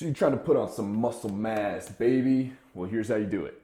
So you're trying to put on some muscle mass, baby? Well, here's how you do it.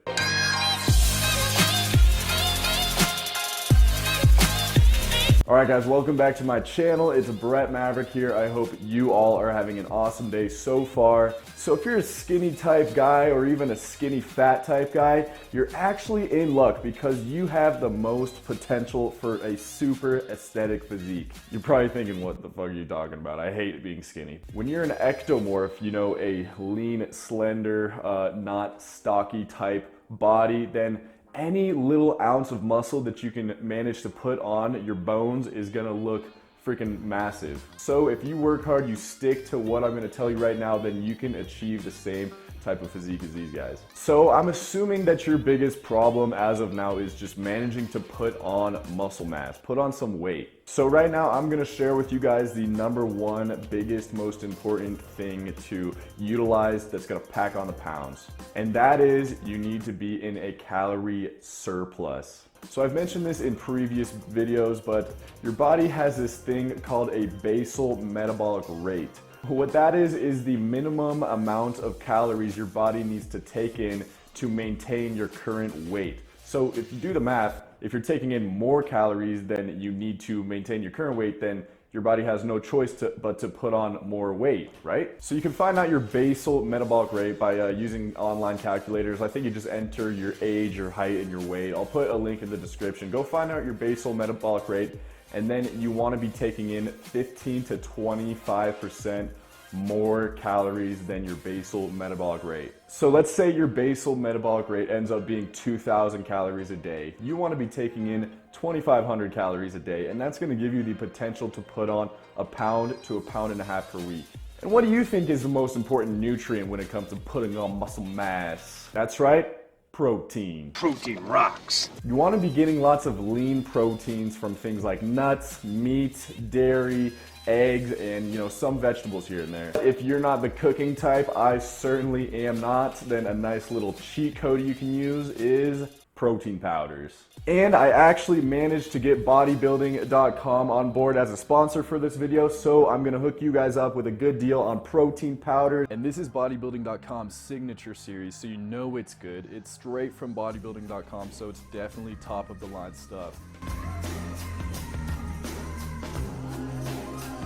Alright guys, welcome back to my channel. It's Brett Maverick here. I hope you all are having an awesome day so far. So if you're a skinny type guy or even a skinny fat type guy, you're actually in luck because you have the most potential for a super aesthetic physique. You're probably thinking, what the fuck are you talking about? I hate being skinny. When you're an ectomorph, you know, a lean, slender, not stocky type body, then any little ounce of muscle that you can manage to put on your bones is gonna look freaking massive. So if you work hard, you stick to what I'm gonna tell you right now, then you can achieve the same type of physique as these guys. So I'm assuming that your biggest problem as of now is just managing to put on muscle mass, put on some weight. So right now I'm gonna share with you guys the #1 biggest, most important thing to utilize that's gonna pack on the pounds. And that is you need to be in a calorie surplus. So I've mentioned this in previous videos, but your body has this thing called a basal metabolic rate. What that is the minimum amount of calories your body needs to take in to maintain your current weight. So if you do the math, if you're taking in more calories than you need to maintain your current weight, then your body has no choice but to put on more weight, right? So you can find out your basal metabolic rate by using online calculators. I think you just enter your age, your height, and your weight. I'll put a link in the description. Go find out your basal metabolic rate, and then you want to be taking in 15 to 25% more calories than your basal metabolic rate. So let's say your basal metabolic rate ends up being 2,000 calories a day. You want to be taking in 2,500 calories a day, and that's going to give you the potential to put on 1 pound to 1.5 pounds per week. And what do you think is the most important nutrient when it comes to putting on muscle mass? That's right, protein. Protein rocks. You want to be getting lots of lean proteins from things like nuts, meat, dairy, eggs, and some vegetables here and there. If you're not the cooking type, I certainly am not, then a nice little cheat code you can use is protein powders. And I actually managed to get bodybuilding.com on board as a sponsor for this video, so I'm gonna hook you guys up with a good deal on protein powder. And this is bodybuilding.com's signature series, so you know it's good. It's straight from bodybuilding.com, so it's definitely top of the line stuff.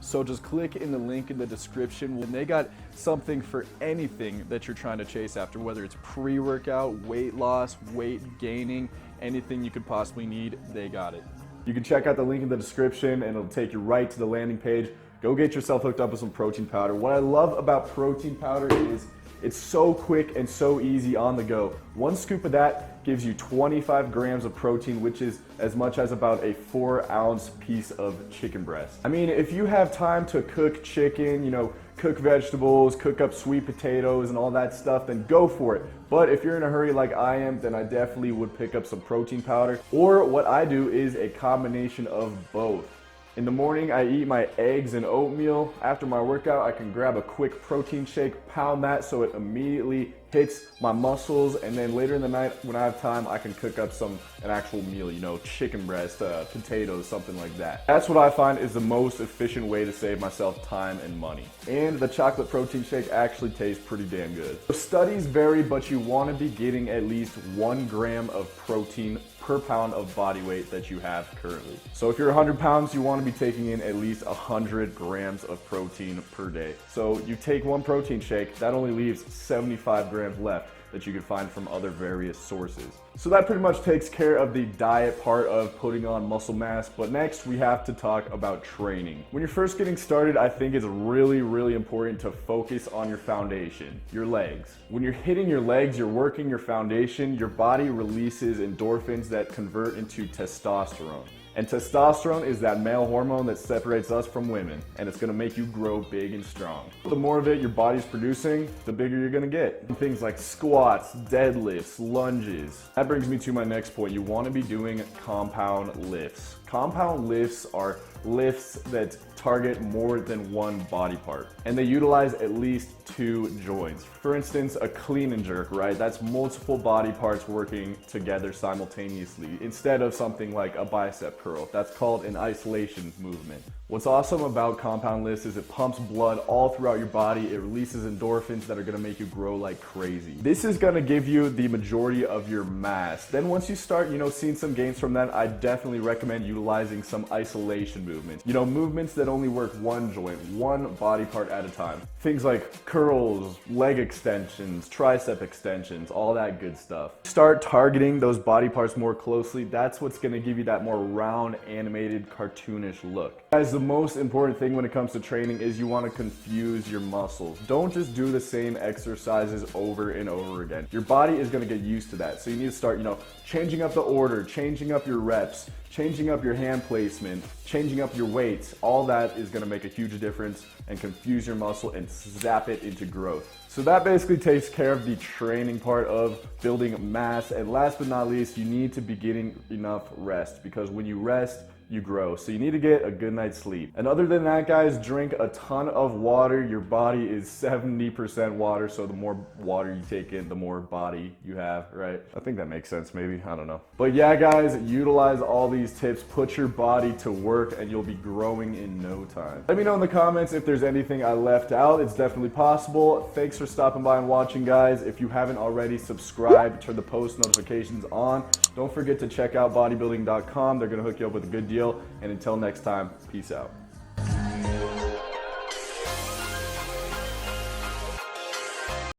So just click in the link in the description, and they got something for anything that you're trying to chase after, whether it's pre-workout, weight loss, weight gaining, anything you could possibly need, they got it. You can check out the link in the description and it'll take you right to the landing page. Go get yourself hooked up with some protein powder. What I love about protein powder is it's so quick and so easy on the go. 1 scoop of that gives you 25 grams of protein, which is as much as about a 4-ounce piece of chicken breast. I mean, if you have time to cook chicken, cook vegetables, cook up sweet potatoes and all that stuff, then go for it. But if you're in a hurry like I am, then I definitely would pick up some protein powder. Or what I do is a combination of both. In the morning, I eat my eggs and oatmeal. After my workout, I can grab a quick protein shake, pound that so it immediately hits my muscles, and then later in the night, when I have time, I can cook up an actual meal, chicken breast, potatoes, something like that. That's what I find is the most efficient way to save myself time and money. And the chocolate protein shake actually tastes pretty damn good. Studies vary, but you want to be getting at least 1 gram of protein per pound of body weight that you have currently. So if you're 100 pounds, you want to be taking in at least 100 grams of protein per day. So you take 1 protein shake, that only leaves 75 grams left that you can find from other various sources. So that pretty much takes care of the diet part of putting on muscle mass, but next we have to talk about training. When you're first getting started, I think it's really important to focus on your foundation, your legs. When you're hitting your legs, you're working your foundation, your body releases endorphins that convert into testosterone. And testosterone is that male hormone that separates us from women, and it's gonna make you grow big and strong. The more of it your body's producing, the bigger you're gonna get. Things like squats, deadlifts, lunges. That brings me to my next point. You wanna be doing compound lifts. Compound lifts are lifts that target more than one body part. And they utilize at least 2 joints. For instance, a clean and jerk, right? That's multiple body parts working together simultaneously instead of something like a bicep curl. That's called an isolation movement. What's awesome about compound lifts is it pumps blood all throughout your body. It releases endorphins that are gonna make you grow like crazy. This is gonna give you the majority of your mass. Then once you start, seeing some gains from that, I definitely recommend utilizing some isolation movements. Movements that only work one joint, one body part at a time. Things like curls, leg extensions, tricep extensions, all that good stuff. Start targeting those body parts more closely. That's what's gonna give you that more round, animated, cartoonish look. Guys, the most important thing when it comes to training is you wanna confuse your muscles. Don't just do the same exercises over and over again. Your body is gonna get used to that. So you need to start, changing up the order, changing up your reps, changing up your hand placement, changing up your weights. All that is gonna make a huge difference and confuse your muscle and zap it into growth. So that basically takes care of the training part of building mass. And last but not least, you need to be getting enough rest, because when you rest, you grow. So you need to get a good night's sleep. And other than that, guys, drink a ton of water. Your body is 70% water, so the more water you take in, the more body you have, right? I think that makes sense, maybe, I don't know. But yeah, guys, utilize all these tips, put your body to work, and you'll be growing in no time. Let me know in the comments if there's anything I left out. It's definitely possible. Thanks for stopping by and watching, guys. If you haven't already, subscribe, turn the post notifications on. Don't forget to check out bodybuilding.com. They're gonna hook you up with a good deal. And until next time, peace out.